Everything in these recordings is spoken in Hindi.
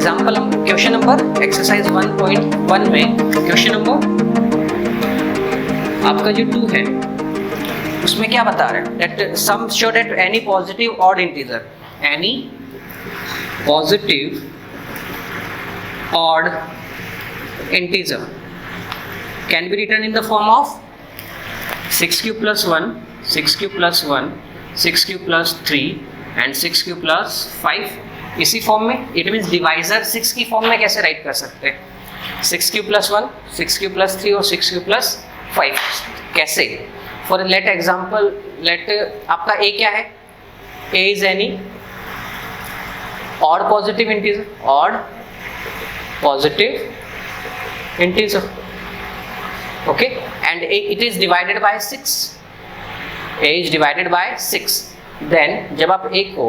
एग्जाम्पल क्वेश्चन नंबर एक्सरसाइज 1.1 में क्वेश्चन नंबर आपका जो 2 है उसमें क्या बता रहा है, that some show that any positive odd integer, any positive odd integer can be written in the form of 6 cube plus 1, 6 cube plus 1, 6 cube plus 3 and 6 cube plus 5 इसी फॉर्म में. इट मीन्स डिवाइजर 6 की फॉर्म में कैसे राइट कर सकते हैं, 6 क्यूब प्लस 1, 6 क्यूब प्लस 3 और 6 क्यूब प्लस 5 कैसे. फॉर लेट एग्जाम्पल, लेट आपका ए क्या है, A is any odd positive integer, odd positive integer, okay, and it is divided by 6, a is divided by 6. then जब आप a को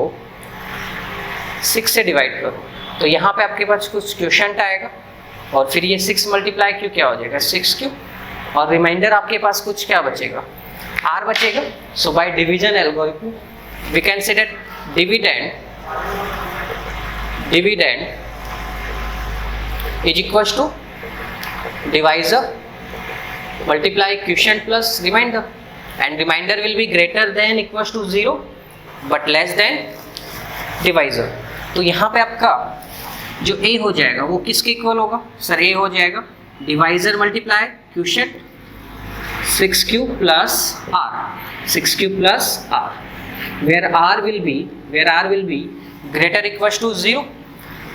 6 से डिवाइड करो तो यहाँ पे आपके पास कुछ क्वोशंट आएगा और फिर ये 6 मल्टीप्लाई क्यों क्या हो जाएगा 6 क्यों, और रिमाइंडर आपके पास कुछ क्या बचेगा, r बचेगा. So by division algorithm we can say that dividend is equals to divisor multiply quotient plus remainder, and remainder will be greater than equals to 0 but less than divisor. तो यहाँ पे आपका जो a हो जाएगा वो किसके इक्वल होगा सर, a हो जाएगा divisor multiply quotient 6 cube plus r, 6 cube plus r, where r will be greater equals to 0,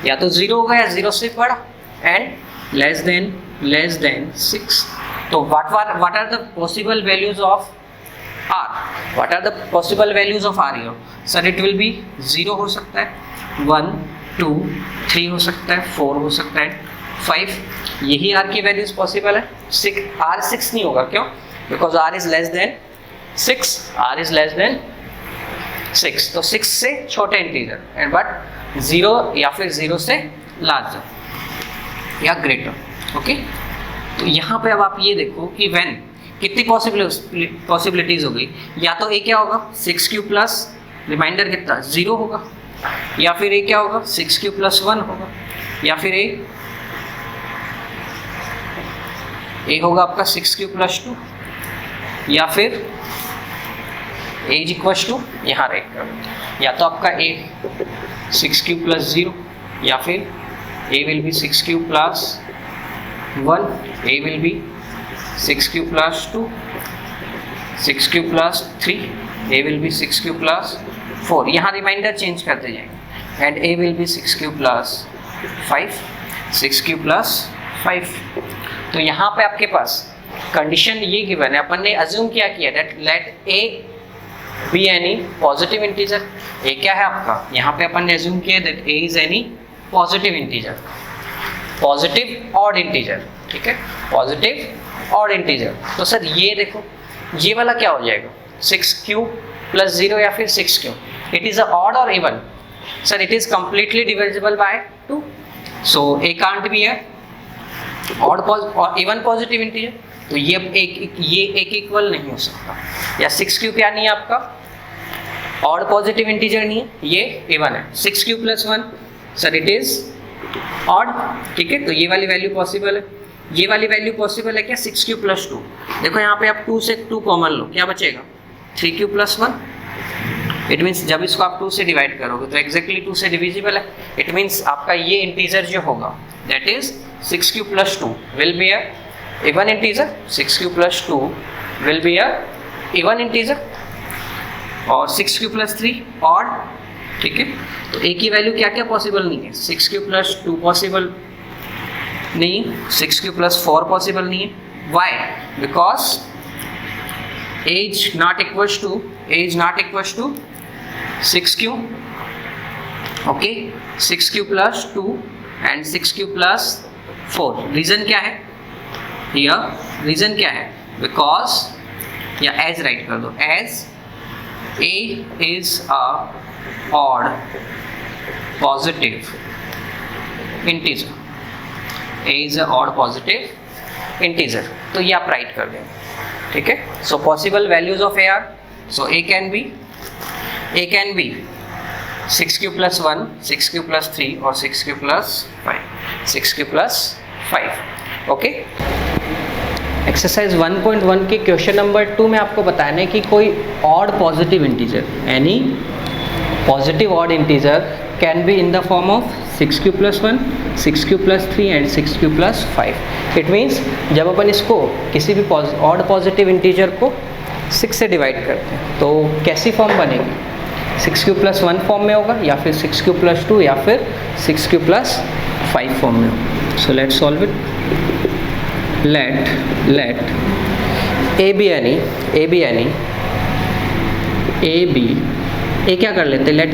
या तो 0 होगा या 0 से बड़ा, and less than 6. तो what are the possible values of r? What are the possible values of r here? Sir, it will be 0 हो सकता है, 1, 2, 3 हो सकता है, 4 हो सकता है, 5. यही r की वैल्यूज पॉसिबल है. r 6 नहीं होगा, क्यों? Because r is less than 6, r is less than 6. तो 6 से छोटे इंटीजर एंड बट 0 या फिर 0 से लार्जर या ग्रेटर. ओके, तो यहाँ पे अब आप ये देखो कि व्हेन कितनी पॉसिबिलिटीज हो गई, या तो ए क्या होगा 6 क्यूब प्लस रिमाइंडर कितना 0 होगा, या फिर ए क्या होगा 6 क्यूब प्लस 1 होगा, या फिर ए होगा आपका 6 क्यूब प्लस 2, या फिर ए इज इक्वल टू यहाँ रहेगा, या तो आपका ए 6 क्यूब प्लस 0, या फिर A will be 6 cube plus 1, a will be 6 cube plus 2, 6 cube plus 3, a will be 6 cube plus 4. यहाँ रिमाइंडर चेंज करते जाएंगे, and a will be 6 cube plus 5, 6 cube plus 5. तो यहाँ पे आपके पास कंडीशन ये गिवन है, अपन ने अज्यूम क्या किया that let a be any positive integer. a क्या है आपका, यहाँ पे अपन ने अज्यूम किया that a is any positive integer, positive odd integer. ठीक है, पॉजिटिव ऑड इंटीजर. तो सर ये देखो ये वाला क्या हो जाएगा 6 क्यूब प्लस 0 या फिर 6 cube, it is a odd और even. Sir it is completely divisible by 2, so A can't be a odd और इवन पॉजिटिव इंटीजर. तो ये एक इक्वल नहीं हो सकता, या 6 क्यूब क्या नहीं है आपका ऑड पॉजिटिव इंटीजर नहीं है, ये इवन है. 6 cube plus 1 sir it is odd. ठीक है, तो ये वाली वैल्यू पॉसिबल है, ये वाली वैल्यू पॉसिबल है क्या 6 क्यूब प्लस 2. देखो यहाँ पे आप 2 से 2 कॉमन लो, क्या बचेगा 3 क्यूब प्लस 1. इट मीन्स जब इसको आप 2 से डिवाइड करोगे तो एग्जैक्टली 2 से डिविजिबल है. इट मीन्स आपका ये इंटीजर जो होगा that is 6 cube plus 2 will be a even integer, 6 cube plus 2 will be a even integer, और 6 क्यूब प्लस 3 ऑड. ठीक है, तो ए की वैल्यू क्या क्या पॉसिबल नहीं है, 6 क्यूब प्लस 2 पॉसिबल नहीं, 6 क्यूब प्लस 4 पॉसिबल नहीं है. Why? Because a is not equals to 6 cube. Okay, 6 cube plus 2 and 6 cube plus 4. Reason क्या है हियर, रीजन क्या है, बिकॉज या एज राइट कर दो, as a is a odd positive integer, a is a odd positive integer. तो ये आप राइट कर देंगे. ठीक है, so possible values of a are, so a can be 6 Q plus 1, 6 Q plus 3 और 6 Q plus 5, 6 Q plus 5। Okay, exercise 1.1 के क्वेश्चन नंबर 2 में आपको बताना है कि कोई odd positive integer, any positive odd integer can be in the form of 6 Q plus 1, 6 Q plus 3 and 6 Q plus 5। It means जब अपन इसको किसी भी ऑड पॉजिटिव इंटीजर को 6 से डिवाइड करते हैं तो कैसी फॉर्म बनेगी, 6 क्यू प्लस 1 फॉर्म में होगा या फिर 6 क्यू प्लस 2 या फिर 6 क्यू प्लस 5 फॉर्म में होगा। So let solve it. Let A be any A क्या कर लेते हैं, लेट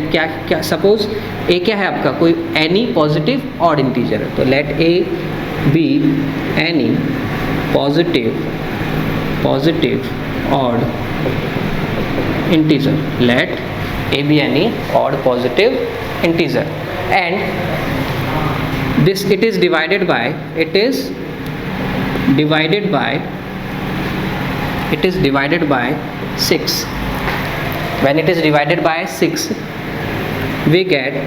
क्या सपोज ए क्या है आपका, कोई एनी पॉजिटिव ऑड इंटीजर है, तो let A be any positive odd integer, let a be any odd positive integer, and this it is divided by 6. When it is divided by 6 we get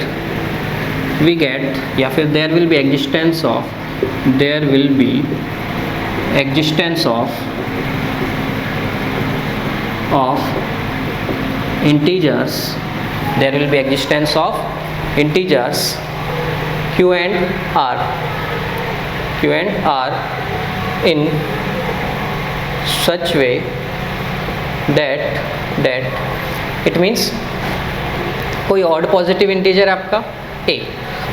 या फिर there will be existence of integers, there will be existence of integers q and r in such way that it means कोई ऑड पॉजिटिव इंटीजर आपका a,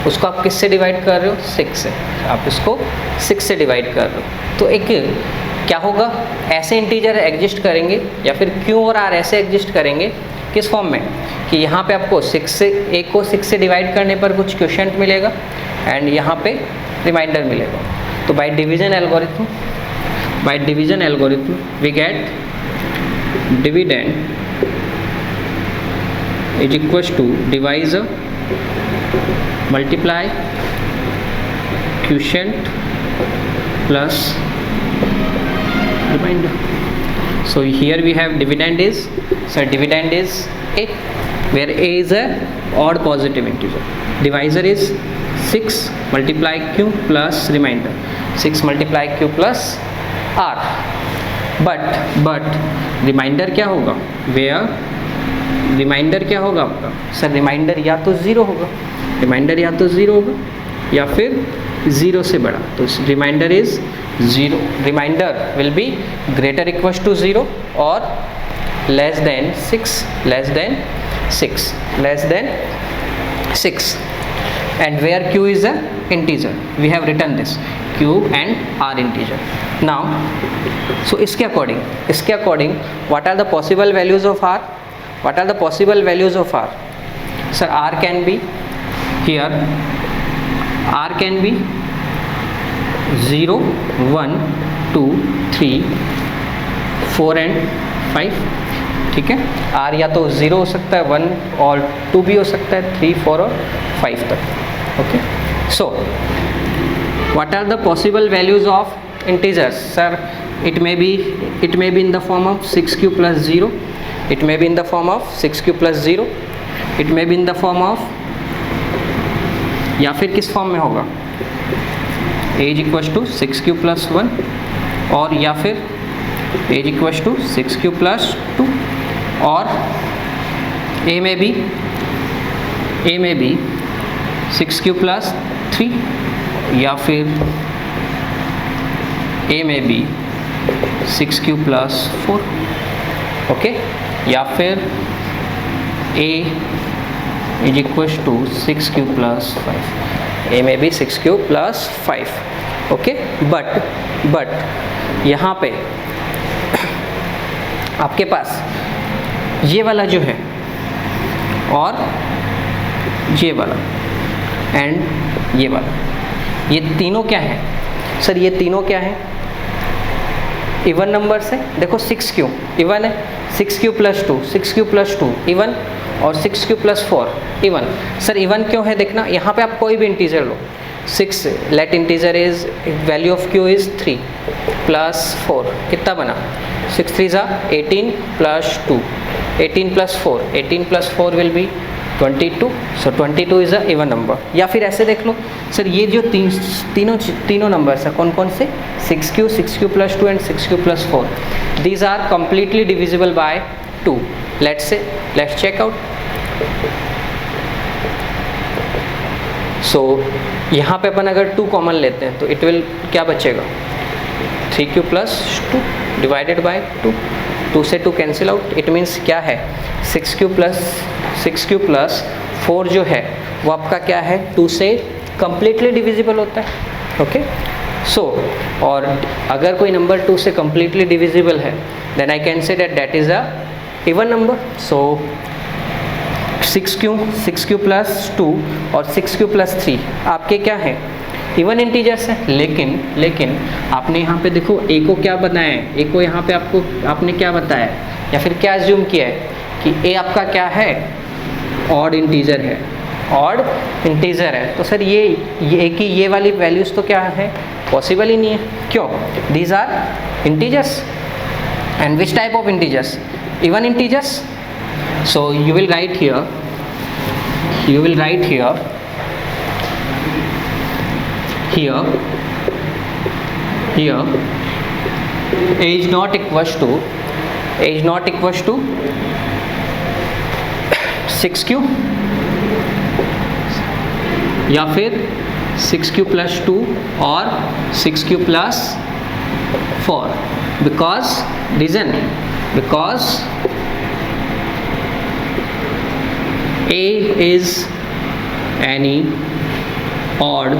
उसको आप किससे डिवाइड कर रहे हो, 6 से, आप इसको 6 से डिवाइड कर रहे हो, तो एक क्या होगा, ऐसे इंटीजर एग्जिस्ट करेंगे या फिर q और r ऐसे एग्जिस्ट करेंगे किस फॉर्म में कि यहाँ पे आपको 6 से a को 6 से डिवाइड करने पर कुछ क्वोशिएंट मिलेगा एंड यहाँ पे रिमाइंडर मिलेगा। तो by division algorithm we get dividend is equals to divisor multiply quotient plus reminder. So here we have dividend is a, where a is a odd positive integer, divisor is 6 multiply q plus remainder, 6 multiply q plus r, but reminder क्या होगा, where reminder क्या होगा आपका, सर reminder या तो 0 होगा, या फिर 0 से बड़ा, तो reminder is 0, reminder will be greater equals to 0 or less than 6, and where q is a integer, we have written this q and r integer. Now so इसके according what are the possible values of r, sir r can be here, r can be 0, 1, 2, 3, 4 and 5, ठीक है, r या तो 0 हो सकता है, 1 और 2 भी हो सकता है, 3, 4 और 5 तक। Okay, so what are the possible values of integers, sir? It may be in the form of 6q plus 0, it may be in the form of 6q plus 0, it may be in the form of, या फिर किस फॉर्म में होगा, a is equals to 6q plus 1, और या फिर a is equals to 6q plus 2, और a may be 6q plus 3, या फिर a may be 6q plus 4, okay, या फिर a is equals to 6q plus 5, a may be 6q plus 5, okay, but यहाँ पे आपके पास ये वाला जो है और ये वाला एंड ये वाला, ये तीनों क्या है, सर ये तीनों क्या है, इवन नंबर से, देखो 6q इवन है, 6q plus 2, 6q plus 2 even, और 6q plus 4 even. Sir even क्यों है, देखना यहाँ पे आप कोई भी इंटीजर लो, 6 let integer is value of q is 3 plus 4, कितना बना, 6 3 18 plus 2, 18 plus 4, 18 plus 4 will be 22, so 22 is a even number. या फिर ऐसे देख लो सर, ये जो तीनों नंबर्स हैं कौन कौन से, 6q, 6q + 2 and 6q + 4, these are completely divisible by 2। Let's check out. So यहाँ पे अपन अगर 2 कॉमन लेते हैं तो इट विल क्या बचेगा, 3q + 2 डिवाइडेड बाय 2, 2 से 2 कैंसिल आउट। इट मीन्स क्या है, 6q + 4 जो है वो आपका क्या है, 2 से कंप्लीटली डिविजिबल होता है। ओके सो और अगर कोई नंबर 2 से कंप्लीटली डिविजिबल है then I can say that is a even number. So 6q + 2 और 6q + 3 आपके क्या हैं, इवन इंटीजर्स है। लेकिन आपने यहाँ पे देखो a को क्या बनाया है, a को यहाँ पे आपने क्या बताया या फिर क्या एज्यूम किया है कि a आपका क्या है, ऑड इंटीजर है, ऑड इंटीजर है। तो सर ये a की ये वाली वैल्यूज़ तो क्या है, पॉसिबल ही नहीं है। क्यों, these are integers and which type of integers, even integers. So you will write here a is not equals to 6q या फिर 6q + 2 और 6q + 4 because a is any odd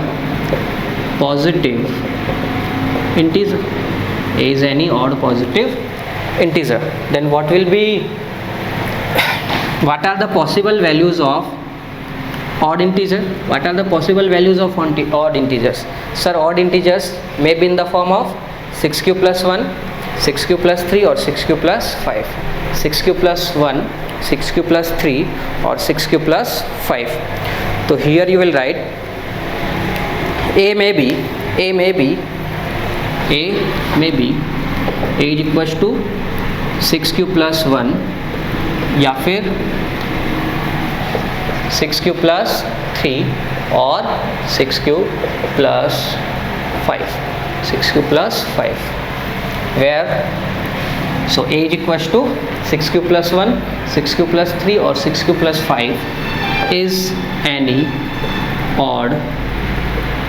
positive integer. A is any odd positive integer. Then what are the possible values of odd integer? What are the possible values of odd integers? Sir, odd integers may be in the form of 6q + 1, 6q + 3 or 6q + 5, 6q + 1, 6q + 3 or 6q + 5. So here you will write a may be a is equals to 6q + 1 या फिर 6q + 3 और 6q + 5, 6q + 5 where so a is equals to 6q + 1, 6q + 3 or 6q + 5 is any odd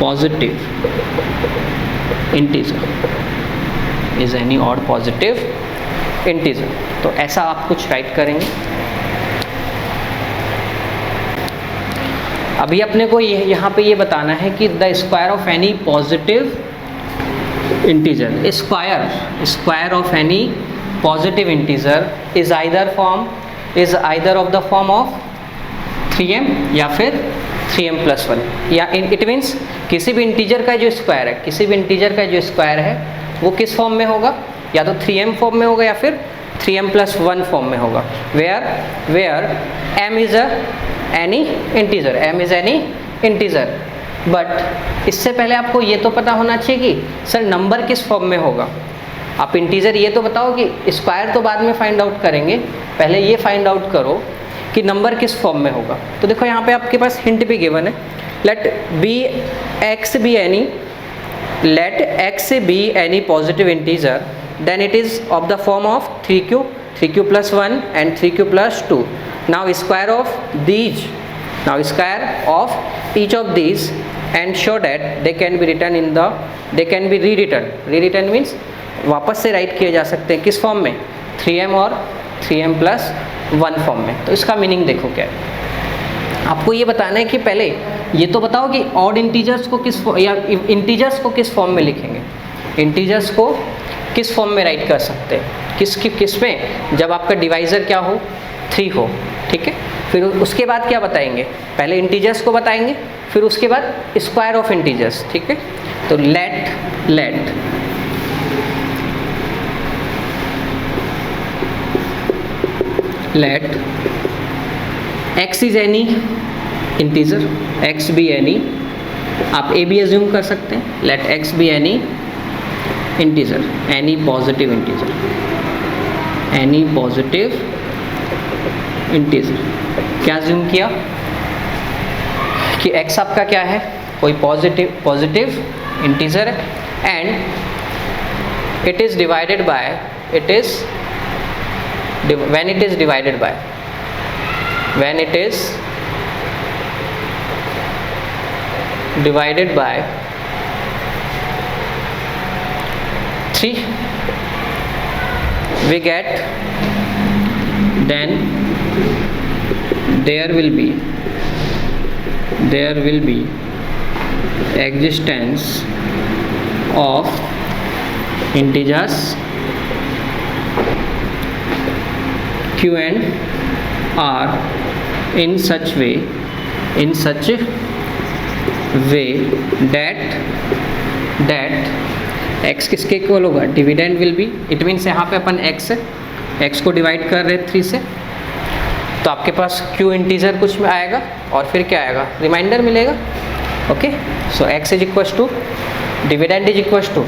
positive integer। तो ऐसा आप कुछ राइट करेंगे। अभी अपने को यहाँ पे ये बताना है कि the square of any positive integer, square of any positive integer is either of the form of 3m या फिर 3m + 1। या इट मीन्स किसी भी इंटीजर का जो स्क्वायर है वो किस फॉर्म में होगा, या तो 3m फॉर्म में होगा या फिर 3m + 1 फॉर्म में होगा। Where m is any integer. But इससे पहले आपको ये तो पता होना चाहिए कि सर नंबर किस फॉर्म में होगा। आप इंटीजर ये तो बताओ कि स्क्वायर तो बाद में फाइंड आउट करेंगे, पहले ये फाइंड आउट करो कि नंबर किस फॉर्म में होगा। तो देखो यहाँ पे आपके पास हिंट भी गिवन है, late x be any positive integer then it is of the form of 3q + 1 and 3q + 2। now square of each of these and show that they can be rewritten means वापस से राइट किए जा सकते हैं किस फॉर्म में, 3m और 3m + 1 फॉर्म में। तो इसका मीनिंग देखो क्या है, आपको ये बताना है कि पहले ये तो बताओ कि ऑड इंटीजर्स को इंटीजर्स को किस फॉर्म में लिखेंगे, इंटीजर्स को किस फॉर्म में राइट कर सकते हैं, किस में, जब आपका डिवाइज़र क्या हो, 3 हो। ठीक है, फिर उसके बाद क्या बताएंगे, पहले इंटीजर्स को बताएंगे, फिर उसके बाद स्क्वायर ऑफ इंटीजर्स। ठीक है, तो let x is any integer, x be any, आप a भी एज्यूम कर सकते हैं, let x be any integer, any positive integer. क्या ज्यूम किया कि x आपका क्या है, कोई पॉजिटिव इंटीजर है and it is divided by when it is divided by 3 we get, then there will be existence of integers q and r in such way that x किसके इक्वल होगा, dividend will be, it means यहाँ पे अपन x को डिवाइड कर रहे 3 से, तो आपके पास q इंटीजर कुछ में आएगा और फिर क्या आएगा, रिमाइंडर मिलेगा. Okay, so x is equal to dividend is equal to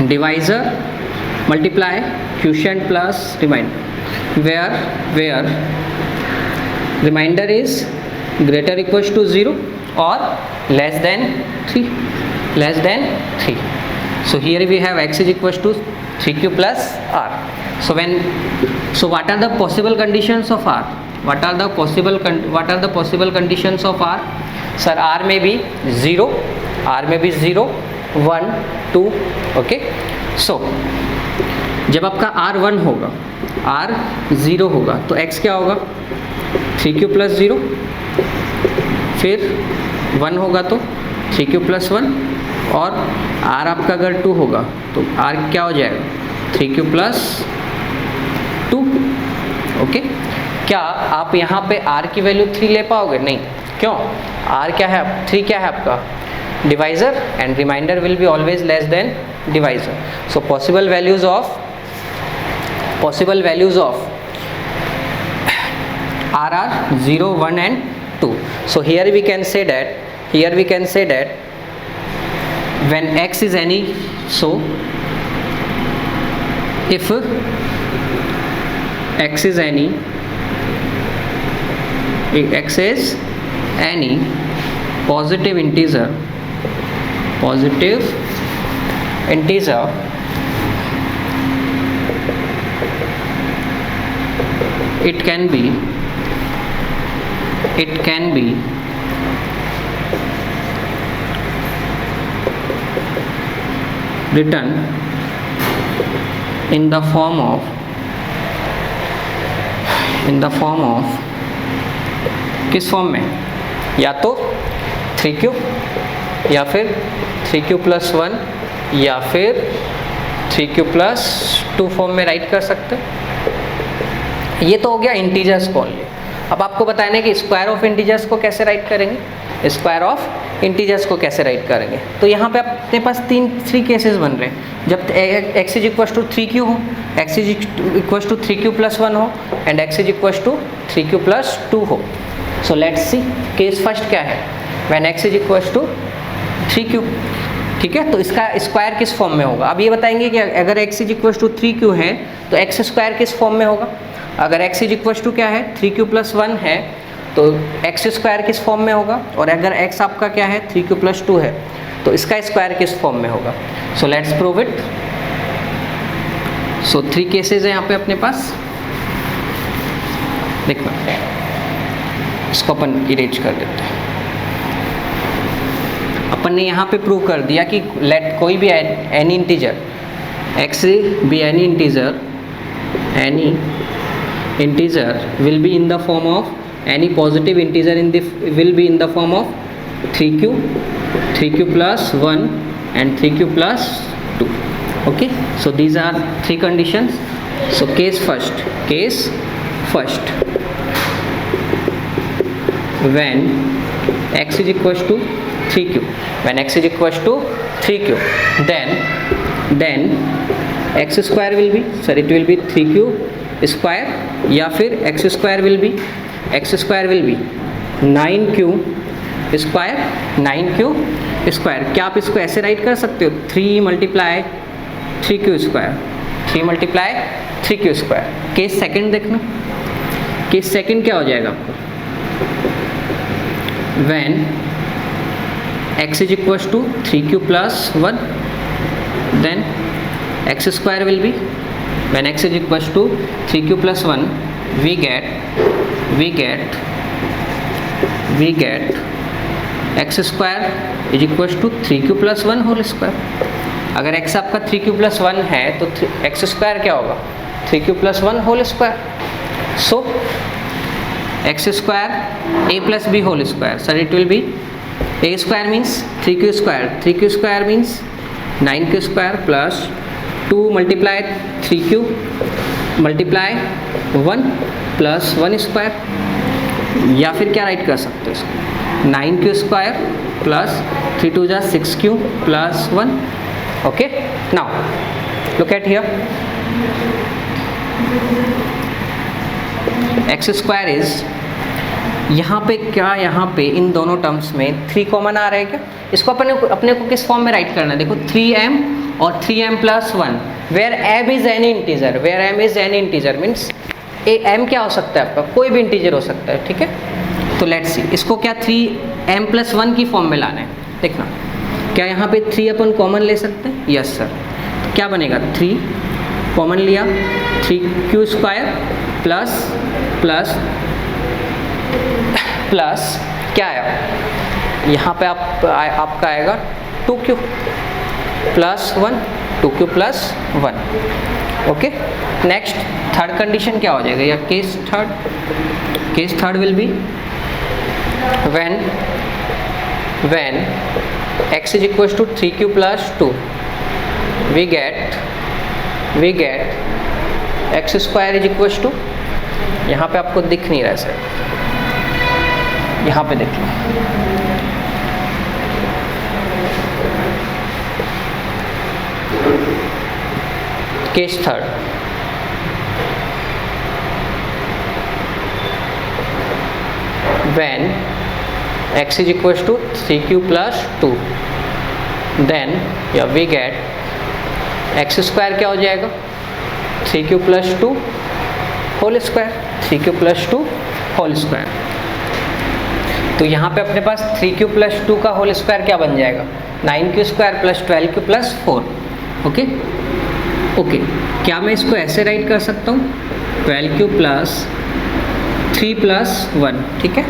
divisor multiply quotient plus reminder, where remainder is greater equals to 0 or less than 3. So here we have x is equals to 3q plus r. So what are the possible conditions of r? What are the possible conditions of r? Sir, r may be 0, 1, 2. Okay, so जब आपका r 1 होगा, r 0 होगा तो x क्या होगा, 3q plus 0, फिर 1 होगा तो 3q plus 1, और r आपका अगर 2 होगा तो r क्या हो जाएगा, 3q plus 2. ओके, क्या आप यहाँ पे r की वैल्यू 3 ले पाओगे, नहीं. क्यों, r क्या है, 3 क्या है आपका, divisor, and reminder will be always less than divisor. So possible values of r are 0, 1 and 2. So here we can say that when x is any, so if x is any positive integer, it can be written in the form of किस फॉर्म में, या तो 3q या फिर 3q plus 1 या फिर 3q plus 2 फॉर्म में राइट कर सकते हैं. ये तो हो गया इंटीजर्स को ओनली. अब आपको बताना है कि स्क्वायर ऑफ इंटीजर्स को कैसे राइट करेंगे, तो यहाँ पे अपने पास 3 केसेस बन रहे हैं. जब x is equal to 3q हो, x is equal to 3q plus 1 हो, and x is equal to 3q plus 2 हो. So let's see, case first क्या है, when x is equal to 3q. ठीक है, तो इसका स्क्वायर किस फॉर्म में होगा. अब ये बताएंगे कि अगर x is equal to 3q है तो x स्क्वायर किस फॉर्म में होगा. अगर x इज इक्वल टू क्या है, 3q plus 1 है, तो x स्क्वायर किस फॉर्म में होगा. और अगर x आपका क्या है, 3q plus 2 है, तो इसका स्क्वायर किस फॉर्म में होगा. So let's prove it. So 3 cases हैं यहाँ पे अपने पास. देखो, इसको अपन इरेज कर देते हैं. अपन ने यहाँ पे प्रूव कर दिया कि लेट कोई भी any integer, x be any integer will be in the form of any positive integer will be in the form of 3q plus 1 and 3q plus 2. Okay, so these are 3 conditions. So case first when x is equals to 3q, then x square will be, it will be 3q square, या फिर x square will be 9q square. क्या आप इसको ऐसे राइट कर सकते हो, 3 multiply 3q square. Case second देखना. केस सेकंड क्या हो जाएगा आपको, when x is equal to 3q plus 1 then x square will be, when x is equal to 3q plus 1 we get x square is equal to 3q plus 1 whole square. अगर x आपका 3q प्लस 1 है तो x स्क्वायर क्या होगा, 3q plus 1 whole square. So x square a plus b whole square, sir it will be a square means 3q square, 3q square means 9q square plus 2 multiply 3q multiply 1 plus 1 square, या फिर क्या राइट कर सकते हो इसको, 9q स्क्वायर प्लस 3 2 जा 6q plus 1। Okay, now look at here, x square is, यहाँ पे क्या, यहाँ पे इन दोनों टर्म्स में 3 कॉमन आ रहा है क्या, इसको अपने को किस फॉर्म में राइट करना है, देखो 3m और 3m plus 1, where m is any integer, where m is any integer means m क्या हो सकता है आपका, कोई भी इंटीजर हो सकता है, ठीक है। तो लेट्स सी, इसको क्या 3m प्लस 1 की फॉर्म में लाना है, देखना क्या यहाँ पे 3 अपन कॉमन ले सकते हैं, यस सर। तो क्या बनेगा, 3 कॉमन लिया, 3q square plus plus plus क्या आया, यहाँ पे आपका आएगा 2q plus 1, 2q plus 1। Okay, next third condition क्या हो जाएगा, या case third will be when x is equals to 3q plus 2 we get x square is equal to, यहाँ पे आपको दिख नहीं रहा है सर, यहाँ पे देख लो, case third, when x is equals to 3q plus 2 then we get x square क्या हो जाएगा, 3q plus 2 whole square, 3q plus 2 whole square. तो यहाँ पे अपने पास 3q plus 2 का होल स्क्वायर क्या बन जाएगा, 9q square plus 12q plus 4। Okay, क्या मैं इसको ऐसे राइट कर सकता हूँ, 12q प्लस 3 प्लस 1, ठीक है।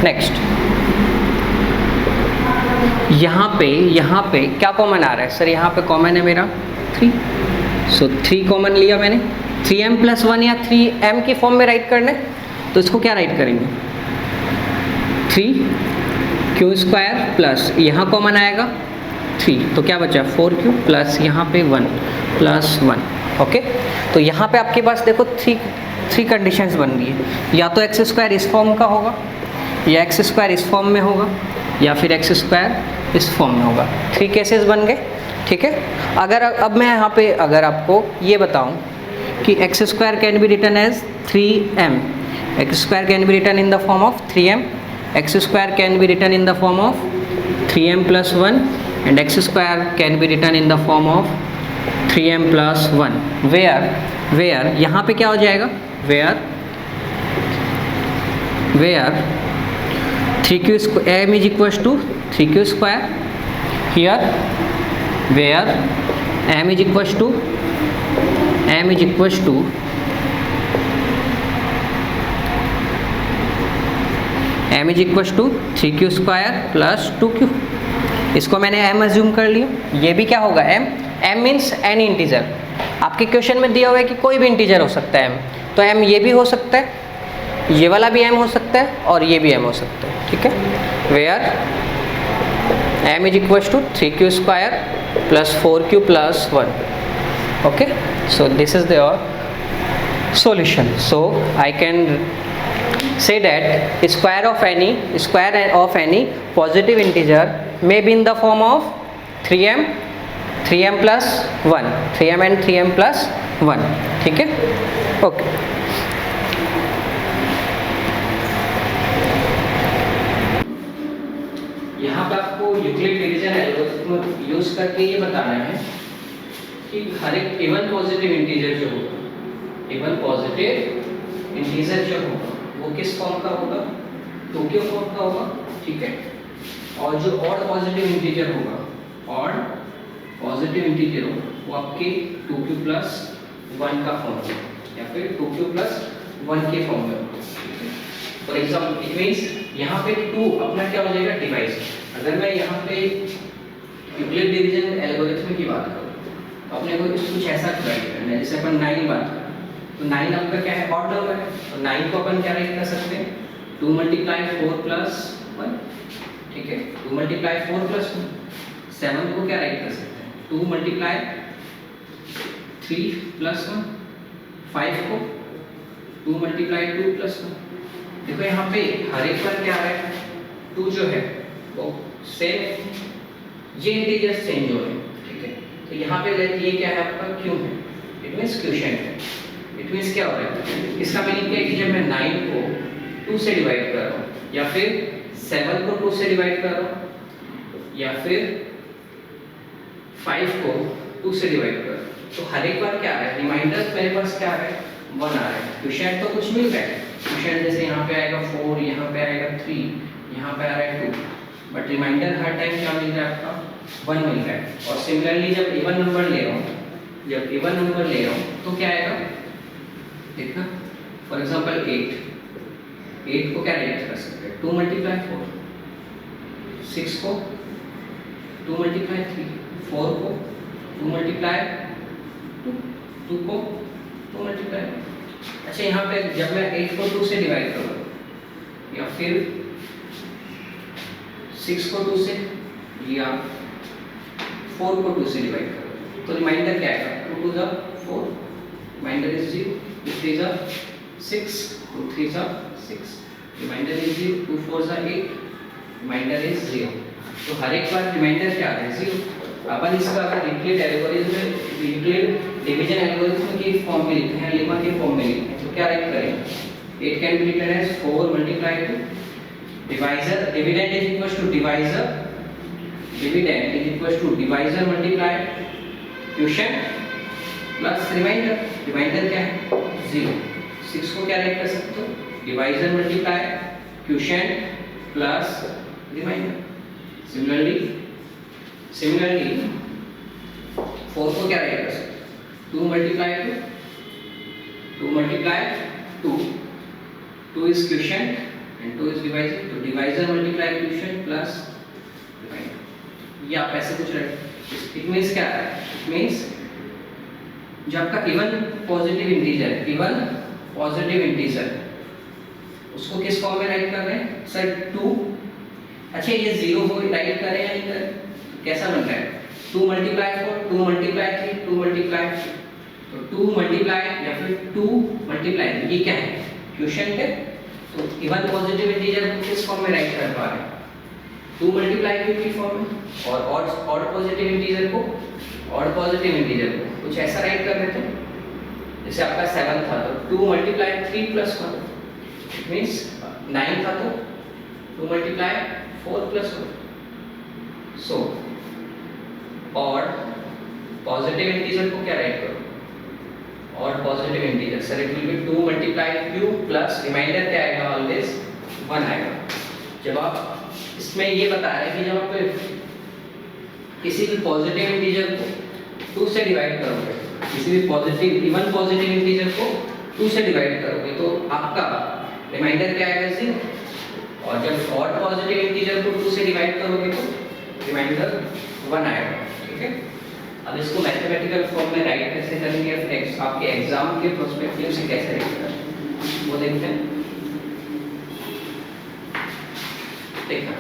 नेक्स्ट यहाँ पे क्या कॉमन आ रहा है सर, यहाँ पे कॉमन है मेरा 3, सो 3 कॉमन लिया मैंने, 3m प्लस 1 या 3m की फॉर्म में राइट करना है, तो इसको क्या राइट करेंगे, 3q स्क्वायर प्लस यहाँ कॉमन आएगा 3, तो क्या बचा 4q प्लस यहाँ पे 1 प्लस 1। ओके, तो यहाँ पे आपके पास देखो 3 कंडीशंस बन गई है, या तो एक्स स्क्वायर इस फॉर्म का होगा, या एक्स स्क्वायर इस फॉर्म में होगा, या फिर एक्स स्क्वायर इस फॉर्म में होगा। 3 केसेस बन गए, ठीक है। अगर अब मैं यहाँ पे अगर आपको ये बताऊँ कि x square can be written as 3m, x square can be written in the form of 3m, x square can be written in the form of 3m plus 1 and x square can be written in the form of 3m plus 1, where यहाँ पे क्या हो जाएगा, where 3q m is equals to 3q square, here where m is equals to 3q square plus 2q, इसको मैंने m अज्यूम कर लिया, ये भी क्या होगा m मीन्स एनी इंटीजर, आपके क्वेश्चन में दिया हुआ है कि कोई भी इंटीजर हो सकता है m, तो m ये भी हो सकता है, ये वाला भी m हो सकता है और ये भी m हो सकता है, ठीक है। Where m is equal to 3q square plus 4q plus 1। Okay, so this is the solution. So I can say that square of any positive integer may be in the form of 3m plus 1, 3m and 3m plus 1, ठीक है। ओके, यहाँ पे आपको यूक्लिड डिवीजन एल्गोरिथम यूज करके ये बताना है कि हर एक इवन पॉजिटिव इंटीजर जो होगा, इवन पॉजिटिव इंटीजर जो होगा वो किस फॉर्म का होगा, टोक्यो फॉर्म का होगा, ठीक है। और जो ऑड पॉजिटिव इंटीजर होगा, ऑड पॉजिटिव इंटीजर होगा वो आपके 2q प्लस 1 का फॉर्म होगा या फिर 2q प्लस 1 के फॉर्म में होगा। फॉर एग्जाम्पल इट मीन्स यहाँ पे 2 अपना क्या हो जाएगा, डिवाइस। अगर मैं यहाँ पे यूक्लिड डिवीजन एल्गोरिथम की बात करूँ तो अपने को कुछ ऐसा राइट करना है, जैसे अपन 9 बात करें तो 9 आपका क्या है, ऑड नंबर है, तो 9 को अपन क्या राइट कर सकते हैं, 2 मल्टीप्लाई 4 प्लस 1, ठीक है, 2 मल्टीप्लाई 4 प्लस 1। 7 को क्या राइट कर सकते हैं, 2 मल्टीप्लाई 3 प्लस 1। 5 को 2 मल्टीप्लाई 2 प्लस 1। देखो यहाँ पे हर एक पर क्या है, 2 जो है वो सेम, ये इंटीजर्स चेंज हो रहे हैं, ठीक है। तो यहाँ पे ये क्या है आपका, क्यू है, इट मींस क्वोशिएंट है। इट मींस क्या हो रहा है, इसका मीनिंग क्या है कि जब मैं 9 को 2 से डिवाइड कर रहा हूँ या फिर 7 को 2 से डिवाइड कर रहा हूँ या फिर 5 को 2 से डिवाइड कर रहा हूँ, तो हर एक बार क्या है, रिमाइंडर मेरे पास क्या है, 1 आ रहा है। क्वोशिएंट तो कुछ मिल रहा है, क्वोशिएंट जैसे यहाँ पे आएगा 4, यहाँ पे आएगा 3, यहाँ पे आ रहा है 2, बट रिमाइंडर हर टाइम क्या मिल रहा है आपका, 1 मिल रहा है। और सिमिलरली जब इवन नंबर ले रहा हूँ, जब इवन नंबर ले रहा हूँ तो क्या आएगा, देखना फॉर एग्जांपल 8 को क्या राइट कर सकते हैं, 2 मल्टीप्लाई 4, 6 को 2 मल्टीप्लाई 3, 4 को 2 मल्टीप्लाई 2 को 2 मल्टीप्लाई। अच्छा यहाँ पे जब मैं 8 को 2 से डिवाइड करूँ या फिर 6 को 2 से या 4 को 2 से डिवाइड करूँ तो रिमाइंडर क्या आएगा, 2 टू द 4, रिमाइंडर इज 0, 2 3 जा 6, 2 3 जा 6, रिमाइंडर इज 0, 2 4 जा 8, रिमाइंडर इज 0। तो हर एक बार रिमाइंडर क्या आ रहा है, 0। अपन इसका अगर Euclid algorithm, Euclid division algorithm की फॉर्म में लिखते हैं, लेमा के फॉर्म में लिखते हैं, तो क्या राइट करेंगे, 8 can be written as 4 multiply 2, divisor dividend is equal to divisor, dividend is equal to divisor multiply quotient plus reminder. Reminder क्या है, 0। 6 को क्या राइट कर सकते हो, divisor multiply quotient plus reminder. Similarly 4 को क्या राइट कर सकते हो, 2 multiply 2, 2 is quotient and 2 is divisor, तो divisor multiply quotient plus divisor। ये आप ऐसे कुछ रखें। It means क्या है? It means जो आपका इवन पॉजिटिव इंटीजर है, इवन पॉजिटिव इंटीजर, उसको किस फॉर्म में राइट कर रहे हैं सर, 2। अच्छा ये 0 को राइट करें या नहीं करें, कैसा बन रहा है, 2 मल्टीप्लाई 4, 2 मल्टीप्लाई 3, 2 मल्टीप्लाई, तो 2 मल्टीप्लाई या फिर 2 मल्टीप्लाई, ये क्या है, क्वोशिएंट है। तो इवन पॉजिटिव इंटीजर को किस फॉर्म में राइट कर पा रहे हैं, 2 मल्टीप्लाई की फॉर्म में, और ऑड पॉजिटिव इंटीजर को, ऑड पॉजिटिव इंटीजर को कुछ ऐसा राइट कर देते हैं, जैसे आपका 7 था तो 2 मल्टीप्लाई 3 प्लस 1, इट मींस 9 था तो 2 multiply 4 plus 1। So odd positive integer को क्या राइट करो, और positive integer sir it will be 2 multiply q plus reminder क्या आएगा, ऑलवेज 1 आएगा। जब आप इसमें ये बता रहे हैं कि जब आप किसी भी पॉजिटिव इंटीजर को 2 से डिवाइड करोगे, किसी भी पॉजिटिव इवन पॉजिटिव इंटीजर को 2 से डिवाइड करोगे तो आपका रिमाइंडर क्या आएगा, 0। और जब ऑड पॉजिटिव इंटीजर को 2 से डिवाइड करोगे तो रिमाइंडर 1 आएगा, ठीक है। अब इसको मैथमेटिकल फॉर्म में राइट कैसे करेंगे, आपके एग्जाम के पर्सपेक्टिव से कैसे राइट करेंगे वो देखते हैं। देखना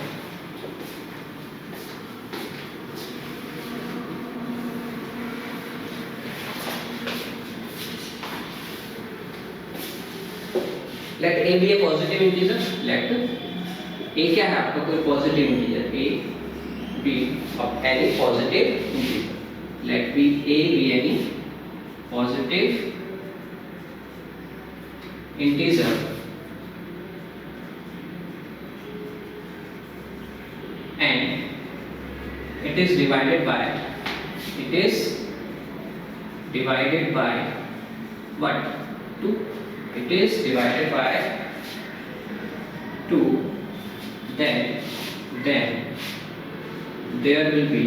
let a be a positive integer, let a क्या है आपका कोई positive integer, a b of any positive integer, let be a be any positive integer and it is divided by what, 2, it is divided by 2, then there will be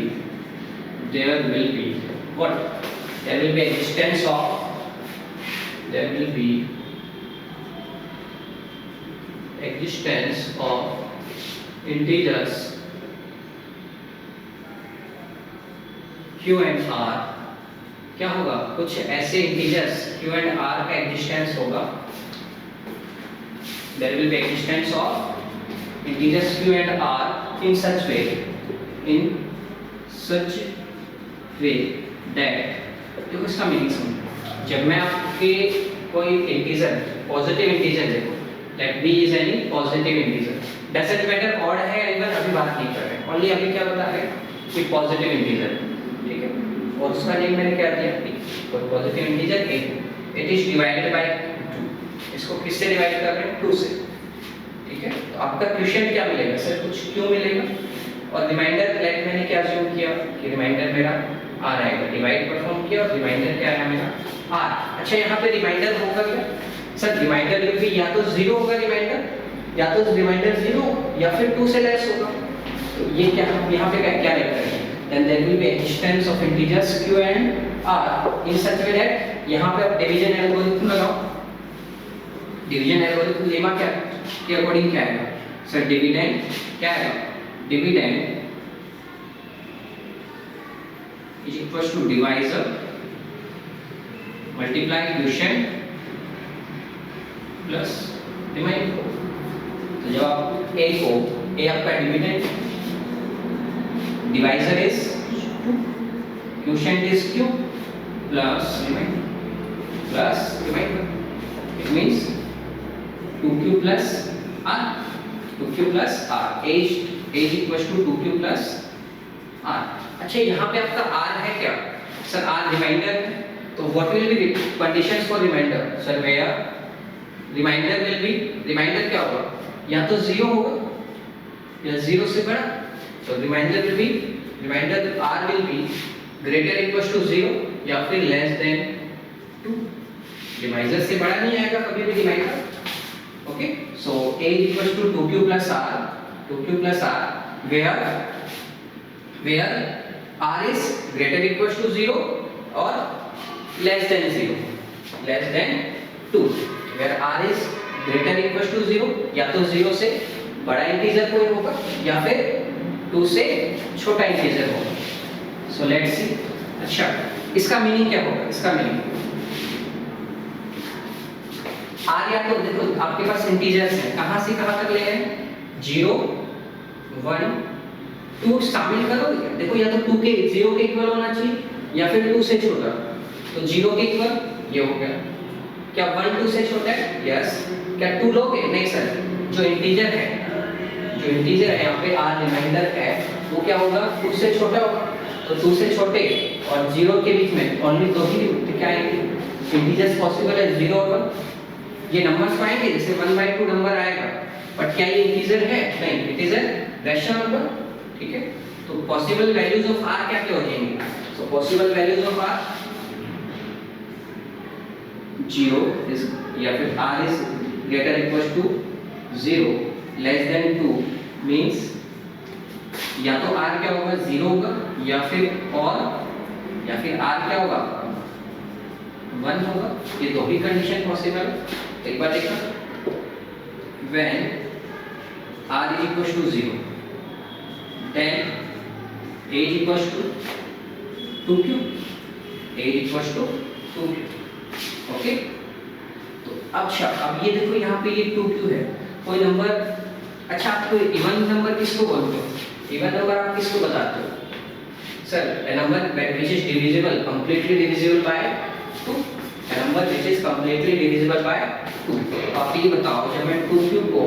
what? There will be existence of integers q and r. क्या होगा? कुछ ऐसे इंटीजर्स q and r का एग्जिस्टेंस होगा. There will be existence of integers q and r in such way that, देखो इसका मीनिंग समझो. जब मैं आपके कोई इंटीजर, पॉजिटिव इंटीजर देखो, let b is any positive integer, doesn't matter odd है इवन, अभी बात नहीं कर रहे हैं, ओनली अभी क्या बता रहे हैं कि पॉजिटिव इंटीजर, ठीक है. और उसका नेम मैंने क्या दिया? कोई positive integer a, it is divided bye 2. इसको किससे डिवाइड कर रहे हैं? 2 से, ठीक है. तो आपका क्वेश्चन क्या मिलेगा सर? कुछ क्यों मिलेगा. और रिमाइंडर लेट मैंने क्या अज्यूम किया कि रिमाइंडर मेरा r आएगा. डिवाइड परफॉर्म किया और रिमाइंडर क्या आया मेरा? r. अच्छा, यहाँ पे रिमाइंडर होगा क्या सर? रिमाइंडर विल बी या तो 0 होगा रिमाइंडर, या तो रिमाइंडर 0 या फिर 2 से लेस होगा. तो ये क्या हम यहाँ पे क्या लिख रहे हैं? Then there will be existence of integers q and r in such way that, यहाँ पे आप डिवीजन एल्गोरिथम लगाओ. डिवीजन एल्गोरिथम लेमा क्या के अकॉर्डिंग क्या आएगा सर? डिविडेंड क्या आएगा? Dividend is equals to divisor multiply quotient plus reminder. तो जब आप a को, a आपका dividend, divisor is quotient is q plus reminder it means 2q plus r. 2q plus r a is equals to 2q plus r. अच्छा, यहाँ पे आपका r है क्या सर? r reminder. तो what will be conditions for reminder sir? Where reminder will be, reminder क्या होगा? या तो 0 होगा या 0 से बड़ा. तो reminder will be, reminder r will be greater equals to 0 या फिर लेस देन 2. डिवाइजर से बड़ा नहीं आएगा कभी भी reminder. Okay, so a equals to 2q plus r, 2q plus r where r is greater equals to 0 or less than 2. where r is greater equals to 0, या तो 0 से बड़ा इंटीजर कोई होगा या फिर 2 से छोटा इंटीजर होगा. सो लेट्स सी. अच्छा, इसका मीनिंग क्या होगा? इसका मीनिंग r या तो देखो आपके पास इंटीजर्स हैं, कहां से कहां तक ले हैं? 0 1 2 शामिल करो. देखो या तो 2 के 0 के इक्वल होना चाहिए या फिर 2 से छोटा. तो 0 के इक्वल ये हो गया. क्या 1 2 से छोटा है? यस. क्या 2 लोगे? नहीं सर. जो इंटीजर है यहाँ पे r रिमाइंडर है, वो क्या होगा? 2 से छोटा होगा. तो 2 से छोटे और 0 के बीच में ओनली 2 ही क्या आएंगे इंटीजर्स पॉसिबल है? 0 और 1. ये नंबर्स पाएंगे जैसे 1/2 नंबर आएगा, बट क्या ये इंटीजर है? नहीं, it is a rational number. ठीक है. तो पॉसिबल वैल्यूज ऑफ r क्या क्या हो जाएंगे? So possible values of r 0 is या फिर r is greater equals to 0 less than 2 means या तो r क्या होगा? 0 होगा या फिर r क्या होगा? 1 होगा. ये दो ही कंडीशन पॉसिबल. एक बार देखना. when r is equals to 0 then a is equals to 2q. a is equals to 2q. Okay. तो अच्छा, अब ये देखो यहाँ पे ये 2q है. कोई नंबर, अच्छा आप कोई इवन नंबर किसको बोलते हो? इवन नंबर आप किसको बताते हो sir? a number which is divisible, completely divisible by 2. a number which is completely divisible by 2. आप ये बताओ, जब मैं 2q को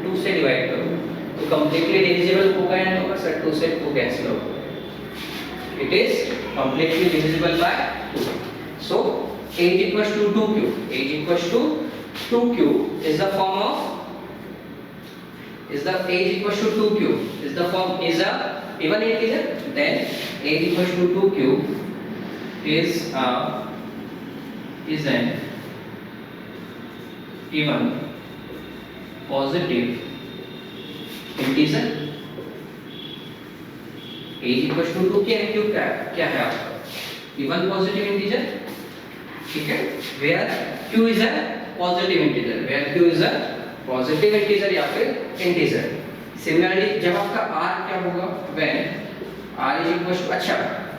2 से डिवाइड करूँ तो completely divisible होगा या नहीं होगा सर? 2 से 2 कैंसिल होगा. it is completely divisible by 2. so a is equals to 2q. a is equals to 2q is the form of a is equals to 2q is the form is a even integer. then a is equals to 2q is an even positive integer a equal to 2 क्या है, क्यों क्या है आपका इवन पॉजिटिव इंटीजर, ठीक है, where q is a positive integer, where q is a positive integer या फिर इंटीजर। सिमिलरली जब आपका r क्या होगा, when r is equal to, अच्छा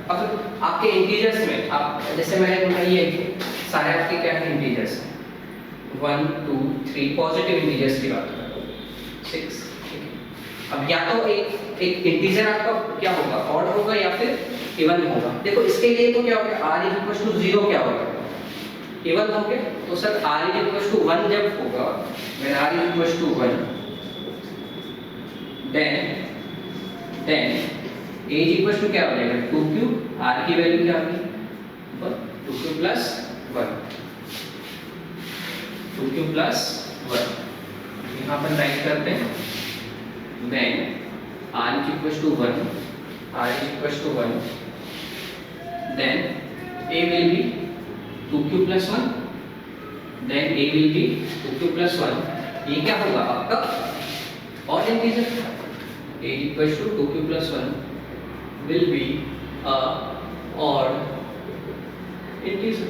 अब आपके इंटीजर्स में आप जैसे मैंने बोला ये सारे आपके क्या है इंटीजर्स 1 2 3 पॉजिटिव इंटीजर्स की बात कर रहा हूं 6, ठीक है। अब या तो एक इंटीजर आपका क्या होगा ऑड होगा या फिर इवन होगा। देखो इसके लिए तो क्या होगा r इज इक्वल टू 0 क्या होगा इवन होंगे, तो sir r is equal to 1 जब होगा, when r is equal to 1 then a is equal to क्या हो जाएगा 2q, r की वैल्यू क्या होगी 2q प्लस 1, 2q प्लस 1 यहाँ पर राइट करते हैं, then r is equal to 1, r is equal to 1, then a will be 2q plus 1, then a will be 2q plus 1, ये क्या होगा आपका odd integer, a equals to 2q plus 1 will be a odd integer.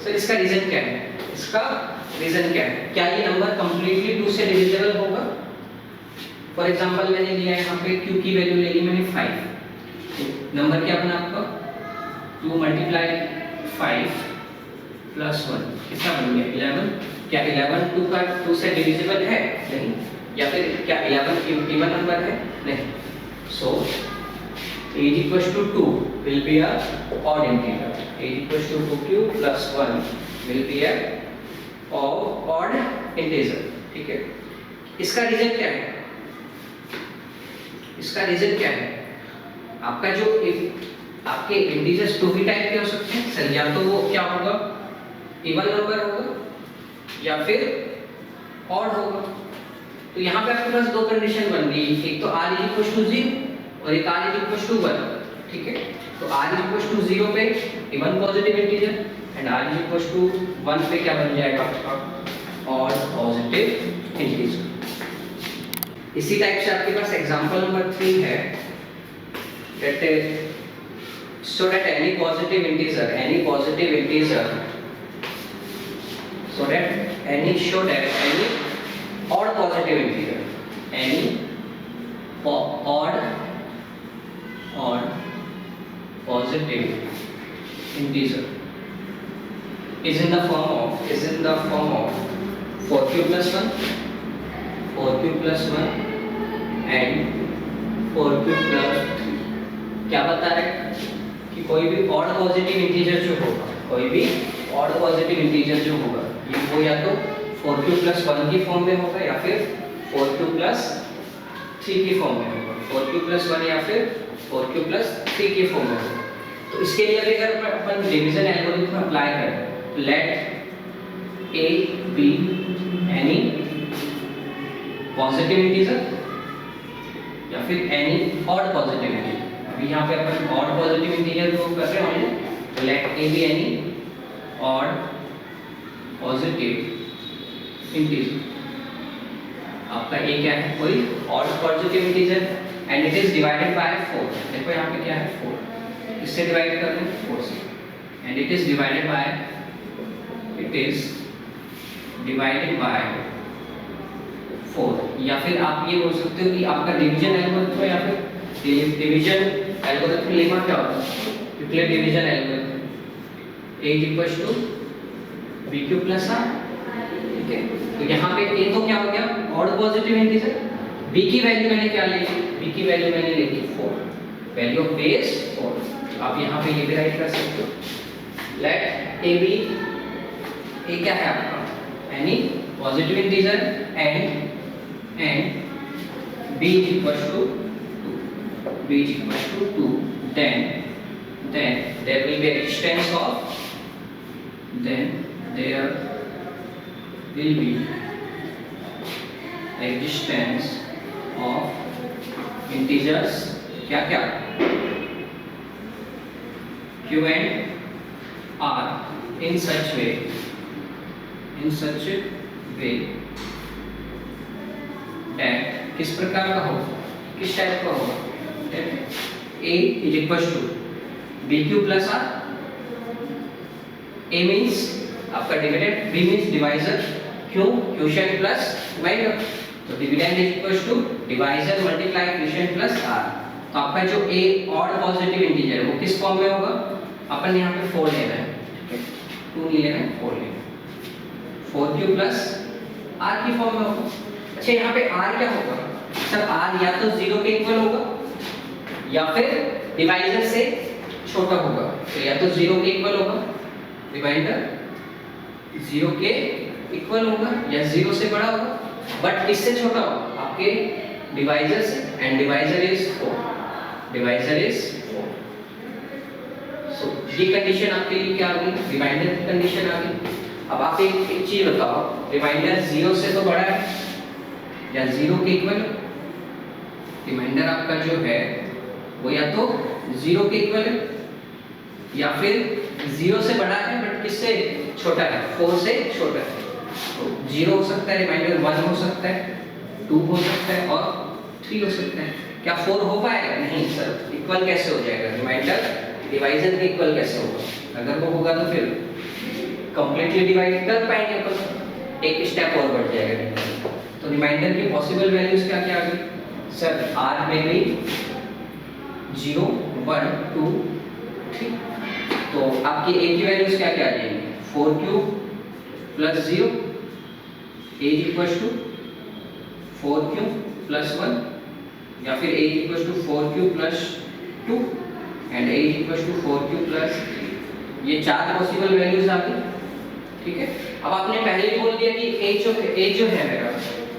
Sir इसका रीजन क्या है, इसका रीजन क्या है, क्या ये नंबर कंप्लीटली 2 से डिविजिबल होगा। फॉर एग्जांपल मैंने लिया यहाँ पे q की वैल्यू ले ली मैंने 5, नंबर क्या बना आपका 2 मल्टीप्लाई 5 प्लस 1 कितना बन गया 11, क्या 11 2 से डिविजिबल है नहीं, या फिर क्या 11 इवन नंबर है नहीं, सो a is equal to 2 will be a odd integer, a is equal to 2q plus 1 will be a odd integer, ठीक है। इसका रीजन क्या है, इसका रीजन क्या है, आपका जो आपके इंटीजर्स 2 भी टाइप के हो सकते हैं सर, या तो वो क्या होगा इवन नंबर होगा या फिर ऑड होगा। तो यहाँ पे आपके पास दो कंडीशन बन गई, एक तो r इज इक्वल टू 0 और एक r इज इक्वल टू 1, ठीक है। तो r इज इक्वल टू 0 पे even positive integer and r is equal to 1 पे क्या बन जाएगा आपका ऑड पॉजिटिव इंटीजर। इसी टाइप से आपके पास एग्जांपल नंबर 3 है, that so that any positive integer any odd positive integer any odd positive integer is in the form of 4q plus 1 and 4q plus 3। क्या बता रहे हैं कि कोई भी ऑड पॉजिटिव इंटीजर जो होगा, कोई भी ऑड पॉजिटिव इंटीजर जो होगा ये वो या तो 4q plus 1 की फॉर्म में होगा या फिर 4q plus 3 की फॉर्म में होगा, 4q plus 1 या फिर 4q plus 3 की फॉर्म में होगा। तो इसके लिए अगर अपन डिवीजन एल्गोरिथम अप्लाई करें तो let a be any positive integer या फिर any ऑड पॉजिटिव इंटीजर। अभी यहाँ पे अपन ऑड पॉजिटिव इंटीजर को कर रहे हैं, तो let a be any odd positive integer. आपका a क्या है, कोई odd positive integer and it is divided by 4। देखो यहाँ पे क्या है 4, इससे डिवाइड कर रहे हैं 4 से, and it is divided by 4। या फिर आप ये बोल सकते हो कि आपका डिवीजन एल्गोरिथम या फिर डिवीजन एल्गोरिथम लेमा क्या होता है, Euclid division algorithm a is equal to bq plus r, ठीक है। तो यहाँ पे a तो क्या हो गया ऑड पॉजिटिव इंटीजर, b की वैल्यू मैंने क्या ली, b की वैल्यू मैंने ली थी 4, वैल्यू ऑफ बेस 4। आप यहाँ पे ये भी राइट कर सकते हो, लेट a be a क्या है आपका any positive integer and b is equal to 2, then there will be existence of integers क्या q and r in such way will that किस प्रकार का होगा, किस टाइप का होगा, a is equal to B Q plus R. a means आपका dividend, b means divisor, q quotient plus divider. तो dividend is equal to divisor multiply quotient plus r। तो आपका जो a ऑड पॉजिटिव इंटीजर वो किस फॉर्म में होगा, अपन यहाँ पे 4 लेना है, ठीक है, 2 नहीं लेना है, 4 लेना है, 4q प्लस r की फॉर्म में होगा। अच्छा यहाँ पे r क्या होगा सर, r या तो 0 के इक्वल होगा या फिर डिवाइजर से छोटा होगा। तो या तो 0 के इक्वल होगा, डिवाइडर 0 के इक्वल होगा, या 0 से बड़ा होगा, बट किससे छोटा होगा, आपके डिवाइजर से, and divisor is 4, divisor is 4। सो ये कंडीशन आपके लिए क्या आ गई, रिमाइंडर की कंडीशन आ गई। अब आप एक चीज बताओ, रिमाइंडर 0 से तो बड़ा है या 0 के इक्वल, रिमाइंडर आपका जो है वो या तो 0 के इक्वल है या फिर 0 से बड़ा है बट किससे छोटा है, 4 से छोटा है। तो 0 हो सकता है, रिमाइंडर 1 हो सकता है, 2 हो सकता है और 3 हो सकता है। क्या 4 हो पाएगा, नहीं सर, इक्वल कैसे हो जाएगा, रिमाइंडर डिवाइजर के इक्वल कैसे होगा, अगर वो होगा तो फिर कंप्लीटली डिवाइड कर पाएंगे अपन, एक स्टेप और बढ़ जाएगा। तो रिमाइंडर की पॉसिबल वैल्यूज क्या क्या आ गई सर, r में गई 0 1 2 3। तो आपकी a की वैल्यूज क्या क्या आ जाएंगी, 4q plus 0, a equal to 4q plus 1, या फिर a equal to 4q plus 2 and a equal to 4q plus 3। ये 4 पॉसिबल वैल्यूज आ गई, ठीक है। अब आपने पहले ही बोल दिया कि a जो है मेरा,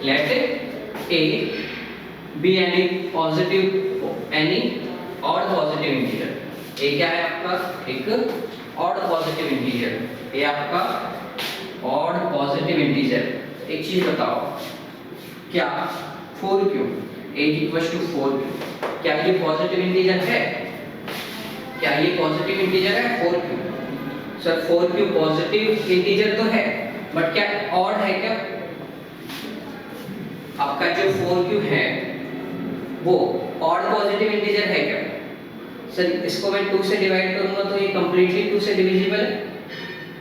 let a be any positive, any odd positive integer. a क्या है आपका, एक ऑड पॉजिटिव इंटीजर, a आपका ऑड पॉजिटिव इंटीजर। एक चीज बताओ, क्या 4q a equal to 4q, क्या ये पॉजिटिव इंटीजर है, क्या ये पॉजिटिव इंटीजर है 4q? Sir 4q positive integer तो है, बट क्या ऑड है क्या, आपका जो 4q है वो ऑड पॉजिटिव इंटीजर है क्या? सर इसको मैं 2 से डिवाइड करूंगा तो ये कंप्लीटली 2 से डिविजिबल है,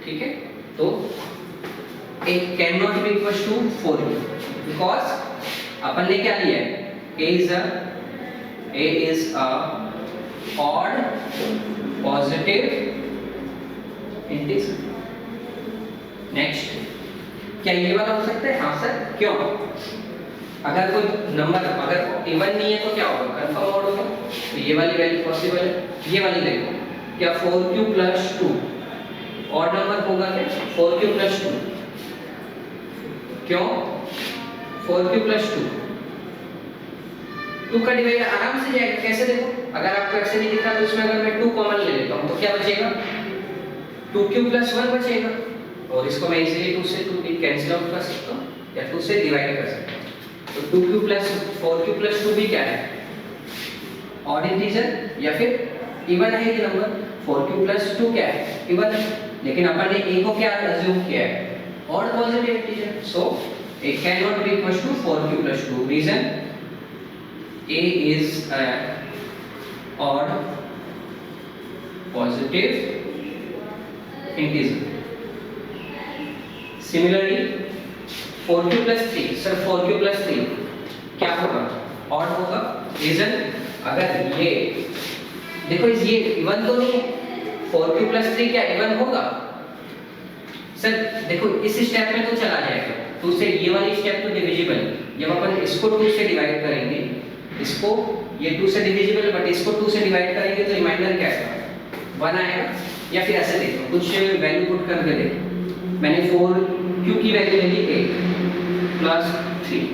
ठीक है। तो a can not be equal to 4q, because अपन ने क्या लिया है, a is a odd positive integer. Next, क्या ये वाला हो सकता है, हाँ सर, क्यों, अगर कोई नंबर अगर इवन नहीं है तो क्या होगा, कन्फर्म ऑड होगा, तो ये वाली वैल्यू पॉसिबल है। ये वाली देखो, क्या 4q प्लस 2 ऑड नंबर होगा क्या, 4q प्लस 2, क्यों 4q प्लस 2 का डिवाइडर आराम से जाएगा, कैसे देखो, अगर आपको ऐसे नहीं दिख रहा तो इसमें अगर मैं 2 कॉमन ले लेता हूं तो क्या बचेगा, 2q प्लस 1 बचेगा, और इसको मैं इजीली 2 से 2 कैंसिल आउट कर सकता हूं या 2 से डिवाइड कर सकता हूं। तो 2q प्लस 4q प्लस 2 भी क्या है, ऑड इंटीजर या फिर इवन है ये नंबर, 4q प्लस 2 क्या है, इवन है, लेकिन अपन ने a को क्या अज्यूम किया है, odd positive integer. So a can not be equal to 4q plus 2, reason a is odd positive integer. Similarly 4q plus 3, sir 4q plus 3 क्या होगा, ऑड होगा, रीजन अगर ये देखो ये इवन तो नहीं है, 4q प्लस 3 क्या इवन होगा, सर देखो इस स्टेप में तो चला जाएगा, 2 से ये वाली स्टेप तो डिविजिबल, जब अपन इसको 2 से डिवाइड करेंगे, इसको ये 2 से डिविजिबल है बट इसको 2 से डिवाइड करेंगे तो रिमाइंडर क्या आएगा, 1 आएगा। या फिर ऐसे देखो, कुछ वैल्यू पुट करके देखो, मैंने 4q की वैल्यू ले ली 8 प्लस 3,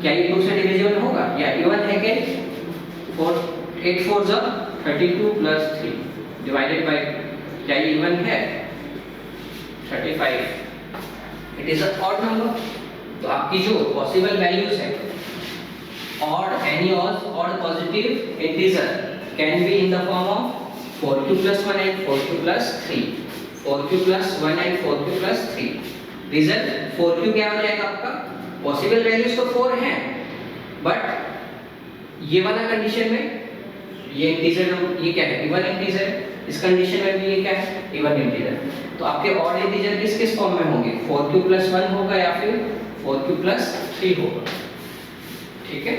क्या ये 2 से डिविजिबल होगा या इवन है क्या, 8 4 जा 32 प्लस 3 डिवाइडेड बाय, क्या ये इवन है 35, it is a odd number. तो आपकी जो पॉसिबल वैल्यूज है, odd any odd positive integer can be in the form of 4q plus 1 and 4q plus 3, 4q plus 1 and 4q plus 3, result 4q क्या हो जाएगा आपका, पॉसिबल वैल्यूज तो 4 हैं, बट ये वाला कंडीशन में ये इंटीजर, ये क्या है, इवन इंटीजर, इस कंडीशन में भी ये क्या है, इवन इंटीजर। तो आपके ऑड इंटीजर किस किस फॉर्म में होंगे, 4q + 1 होगा या फिर 4q + 3 होगा। ठीक है।